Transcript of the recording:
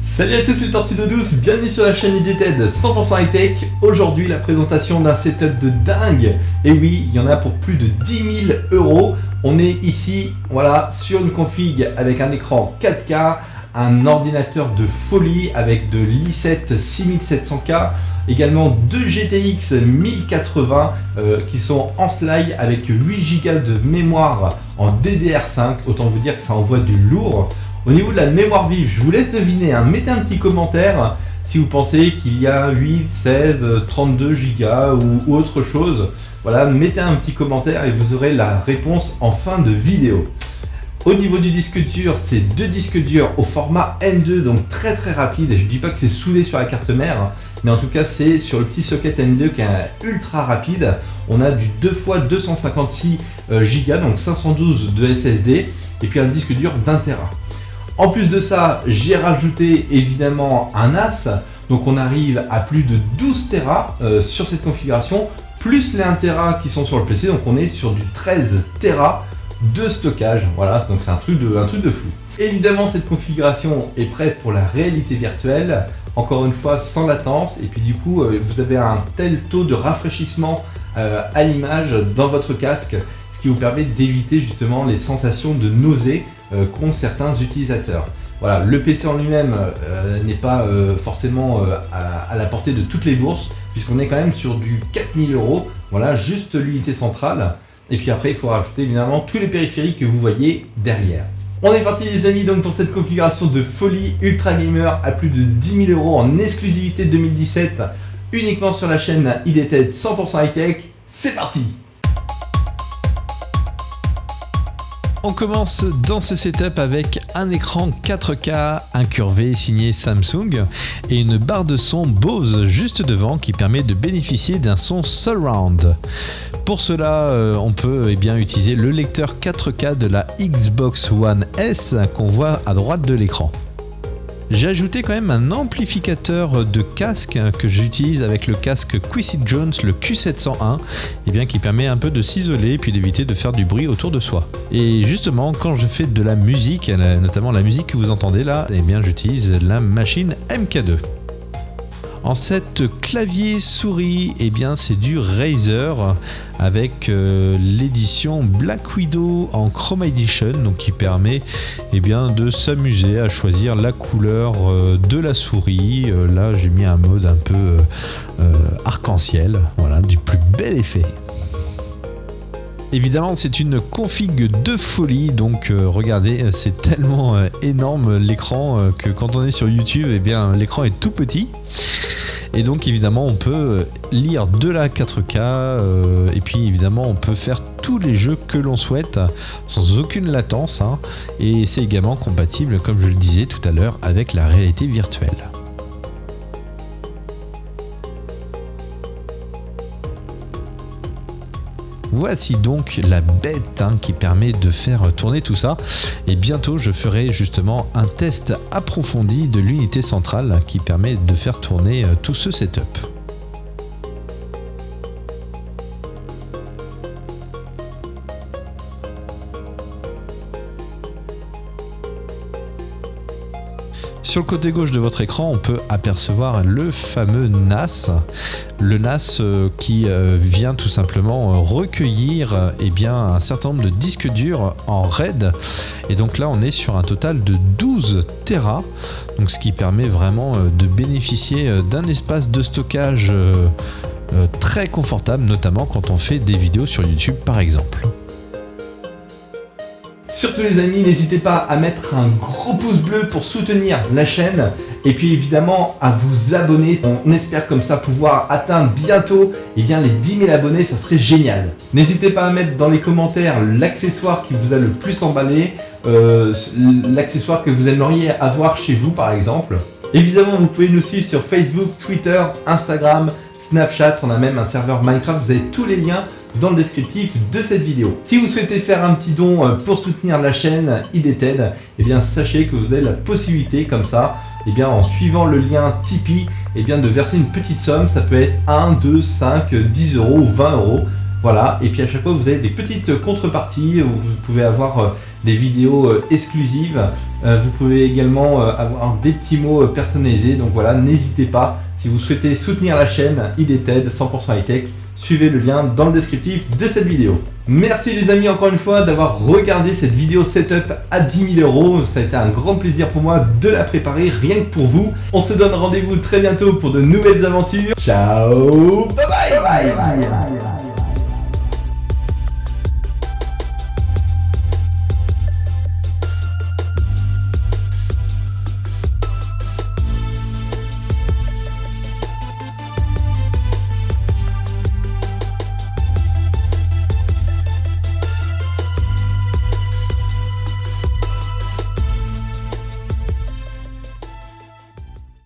Salut à tous les tortues d'eau douce, bienvenue sur la chaîne IDTED 100% high tech. Aujourd'hui la présentation d'un setup de dingue. Et oui, il y en a pour plus de 10 000 euros. On est ici voilà, sur une config avec un écran 4K, un ordinateur de folie avec de l'i7 6700K, également deux GTX 1080 qui sont en slide avec 8 Go de mémoire en DDR5. Autant vous dire que ça envoie du lourd. Au niveau de la mémoire vive, je vous laisse deviner, hein. Mettez un petit commentaire si vous pensez qu'il y a 8, 16, 32 Go ou autre chose. Voilà, mettez un petit commentaire et vous aurez la réponse en fin de vidéo. Au niveau du disque dur, c'est deux disques durs au format M2, donc très rapide. Et je ne dis pas que c'est soudé sur la carte mère, mais en tout cas c'est sur le petit socket M2 qui est ultra rapide. On a du 2x256 Go, donc 512 de SSD, et puis un disque dur d'1 Tera. En plus de ça, j'ai rajouté évidemment un NAS, donc on arrive à plus de 12 Tera sur cette configuration, plus les 1 Tera qui sont sur le PC, donc on est sur du 13 Tera de stockage. Voilà, donc c'est un truc de fou. Évidemment, cette configuration est prête pour la réalité virtuelle, encore une fois sans latence, et puis du coup, vous avez un tel taux de rafraîchissement à l'image dans votre casque, ce qui vous permet d'éviter justement les sensations de nausée qu'ont certains utilisateurs. Voilà, le PC en lui-même n'est pas forcément à la portée de toutes les bourses, puisqu'on est quand même sur du 4000 euros, voilà, juste l'unité centrale. Et puis après, il faut rajouter évidemment tous les périphériques que vous voyez derrière. On est parti les amis donc pour cette configuration de folie ultra gamer à plus de 10 000 euros en exclusivité 2017, uniquement sur la chaîne IDTED 100% high tech. C'est parti! On commence dans ce setup avec un écran 4K incurvé signé Samsung et une barre de son Bose juste devant qui permet de bénéficier d'un son surround. Pour cela, on peut utiliser le lecteur 4K de la Xbox One S qu'on voit à droite de l'écran. J'ai ajouté quand même un amplificateur de casque que j'utilise avec le casque Quincy Jones, le Q701, qui permet un peu de s'isoler et puis d'éviter de faire du bruit autour de soi. Et justement, quand je fais de la musique, notamment la musique que vous entendez là, j'utilise la machine MK2. En cette clavier souris, c'est du Razer avec l'édition Black Widow en Chroma Edition, donc qui permet de s'amuser à choisir la couleur de la souris. Là, j'ai mis un mode un peu arc-en-ciel, voilà, du plus bel effet. Évidemment, c'est une config de folie, donc regardez, c'est tellement énorme l'écran que quand on est sur YouTube, l'écran est tout petit. Et donc évidemment, on peut lire de la 4K et puis évidemment, on peut faire tous les jeux que l'on souhaite sans aucune latence, hein, et c'est également compatible, comme je le disais tout à l'heure, avec la réalité virtuelle. Voici donc la bête qui permet de faire tourner tout ça, et bientôt je ferai justement un test approfondi de l'unité centrale qui permet de faire tourner tout ce setup. Sur le côté gauche de votre écran, on peut apercevoir le fameux NAS. Le NAS qui vient tout simplement recueillir un certain nombre de disques durs en RAID. Et donc là, on est sur un total de 12 Tera. Donc ce qui permet vraiment de bénéficier d'un espace de stockage très confortable, notamment quand on fait des vidéos sur YouTube par exemple. Surtout les amis, n'hésitez pas à mettre un gros pouce bleu pour soutenir la chaîne et puis évidemment à vous abonner. On espère comme ça pouvoir atteindre bientôt les 10 000 abonnés, ça serait génial. N'hésitez pas à mettre dans les commentaires l'accessoire qui vous a le plus emballé, l'accessoire que vous aimeriez avoir chez vous par exemple. Évidemment, vous pouvez nous suivre sur Facebook, Twitter, Instagram, Snapchat, on a même un serveur Minecraft, vous avez tous les liens dans le descriptif de cette vidéo. Si vous souhaitez faire un petit don pour soutenir la chaîne IDTED, sachez que vous avez la possibilité comme ça, en suivant le lien Tipeee, de verser une petite somme. Ça peut être 1, 2, 5, 10 euros ou 20 euros. Voilà, et puis à chaque fois vous avez des petites contreparties où vous pouvez avoir des vidéos exclusives Vous pouvez également avoir des petits mots personnalisés. Donc voilà, n'hésitez pas. Si vous souhaitez soutenir la chaîne IDTED 100% high-tech, suivez le lien dans le descriptif de cette vidéo. Merci les amis encore une fois d'avoir regardé cette vidéo setup à 10 000 euros. Ça a été un grand plaisir pour moi de la préparer rien que pour vous. On se donne rendez-vous très bientôt pour de nouvelles aventures. Ciao, bye bye, bye, bye.